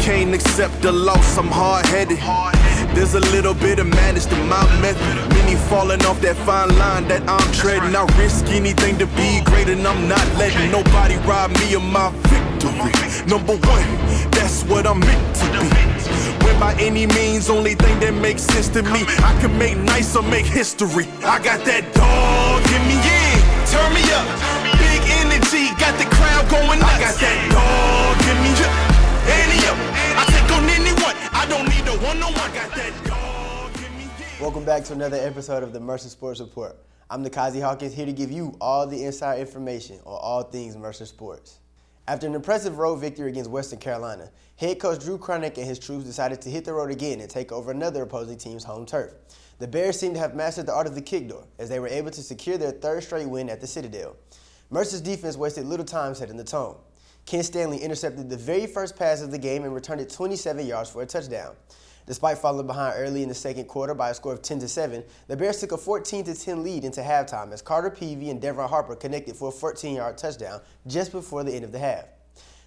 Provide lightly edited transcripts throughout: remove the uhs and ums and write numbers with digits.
can't accept the loss, I'm hard-headed. There's a little bit of madness to my method. Many falling off that fine line that I'm treading. I risk anything to be great, and I'm not letting nobody rob me of my victory. Number one, that's what I'm meant to be. When by any means, only thing that makes sense to me, I can make nice or make history. I got that dog in me, yeah, turn me up. Big energy, got the crowd going nuts. I got that dog in me, yeah, ante up. I take on anyone, I don't need a one-on-one. Got that dog in me, yeah. Welcome back to another episode of the Mercer Sports Report. I'm Nakazi Hawkins, here to give you all the inside information on all things Mercer sports. After an impressive road victory against Western Carolina, head coach Drew Cronick and his troops decided to hit the road again and take over another opposing team's home turf. The Bears seemed to have mastered the art of the kick door, as they were able to secure their third straight win at the Citadel. Mercer's defense wasted little time setting the tone. Ken Stanley intercepted the very first pass of the game and returned it 27 yards for a touchdown. Despite falling behind early in the second quarter by a score of 10-7, the Bears took a 14-10 lead into halftime as Carter Peavy and Devon Harper connected for a 14-yard touchdown just before the end of the half.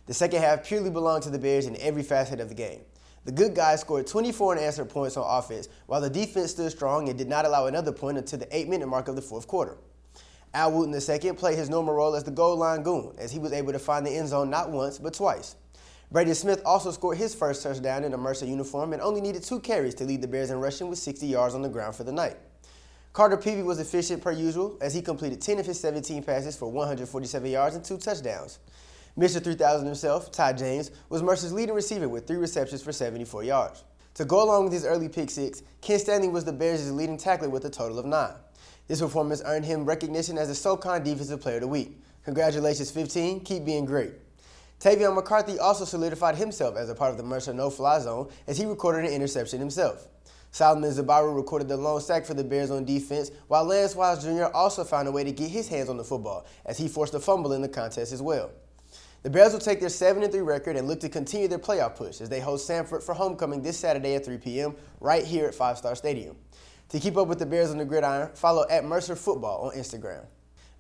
The second half purely belonged to the Bears in every facet of the game. The good guys scored 24 unanswered points on offense, while the defense stood strong and did not allow another point until the 8-minute mark of the fourth quarter. Al Wooten II played his normal role as the goal line goon, as he was able to find the end zone not once but twice. Brady Smith also scored his first touchdown in a Mercer uniform and only needed 2 carries to lead the Bears in rushing with 60 yards on the ground for the night. Carter Peavy was efficient per usual as he completed 10 of his 17 passes for 147 yards and 2 touchdowns. Mr. 3000 himself, Ty James, was Mercer's leading receiver with 3 receptions for 74 yards. To go along with his early pick six, Ken Stanley was the Bears' leading tackler with a total of 9. This performance earned him recognition as the SoCon Defensive Player of the Week. Congratulations, 15. Keep being great. Tavion McCarthy also solidified himself as a part of the Mercer no-fly zone as he recorded an interception himself. Solomon Zabaru recorded the lone sack for the Bears on defense, while Lance Wise Jr. also found a way to get his hands on the football as he forced a fumble in the contest as well. The Bears will take their 7-3 record and look to continue their playoff push as they host Sanford for homecoming this Saturday at 3 p.m. right here at 5 Star Stadium. To keep up with the Bears on the gridiron, follow @MercerFootball on Instagram.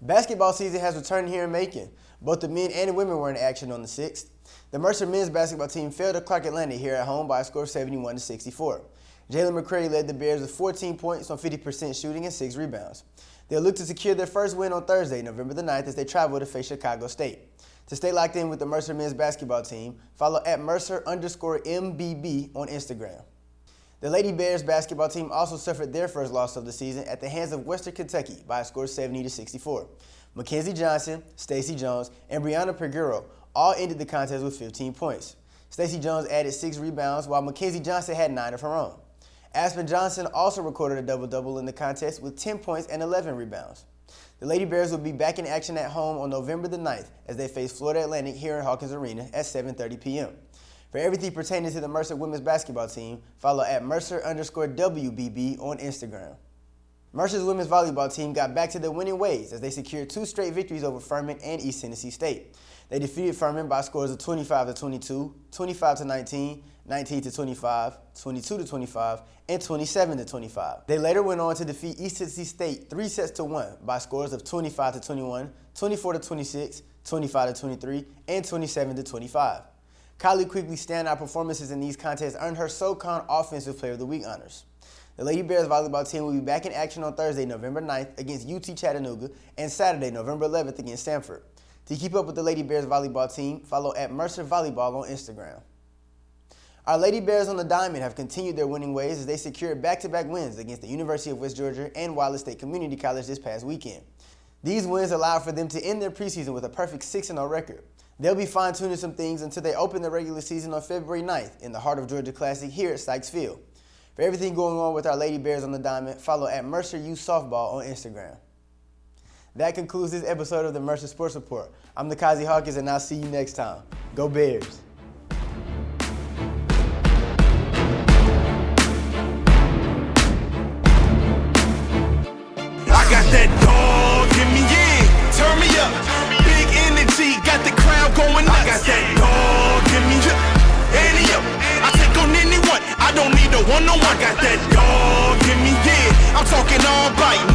Basketball season has returned here in Macon. Both the men and women were in action on the 6th. The Mercer men's basketball team failed to Clark Atlanta here at home by a score of 71-64. Jalen McCray led the Bears with 14 points on 50% shooting and 6 rebounds. They'll look to secure their first win on Thursday, November the 9th, as they travel to face Chicago State. To stay locked in with the Mercer men's basketball team, follow @Mercer_MBB on Instagram. The Lady Bears basketball team also suffered their first loss of the season at the hands of Western Kentucky by a score of 70-64. Mackenzie Johnson, Stacey Jones, and Brianna Perguro all ended the contest with 15 points. Stacey Jones added 6 rebounds, while Mackenzie Johnson had 9 of her own. Aspen Johnson also recorded a double-double in the contest with 10 points and 11 rebounds. The Lady Bears will be back in action at home on November the 9th as they face Florida Atlantic here in Hawkins Arena at 7:30 p.m. For everything pertaining to the Mercer women's basketball team, follow @Mercer_WBB on Instagram. Mercer's women's volleyball team got back to their winning ways as they secured 2 straight victories over Furman and East Tennessee State. They defeated Furman by scores of 25-22, 25-19, 19-25, 22-25, and 27-25. They later went on to defeat East Tennessee State 3-1 by scores of 25-21, 24-26, 25-23, and 27-25. Kylie Quigley's standout performances in these contests earned her SoCon Offensive Player of the Week honors. The Lady Bears volleyball team will be back in action on Thursday, November 9th against UT Chattanooga and Saturday, November 11th against Stanford. To keep up with the Lady Bears volleyball team, follow @MercerVolleyball on Instagram. Our Lady Bears on the Diamond have continued their winning ways as they secured back-to-back wins against the University of West Georgia and Wallace State Community College this past weekend. These wins allowed for them to end their preseason with a perfect 6-0 record. They'll be fine-tuning some things until they open the regular season on February 9th in the Heart of Georgia Classic here at Sykes Field. For everything going on with our Lady Bears on the Diamond, follow @MercerUSoftball on Instagram. That concludes this episode of the Mercer Sports Report. I'm Nakazi Hawkins, and I'll see you next time. Go Bears! I got that dog in me, yeah, turn me up. Big energy, got the crowd going nuts. I got that dog in me, yeah, ante up. I take on anyone, I don't need a one-on-one. I got that dog in me, yeah, I'm talking all bite.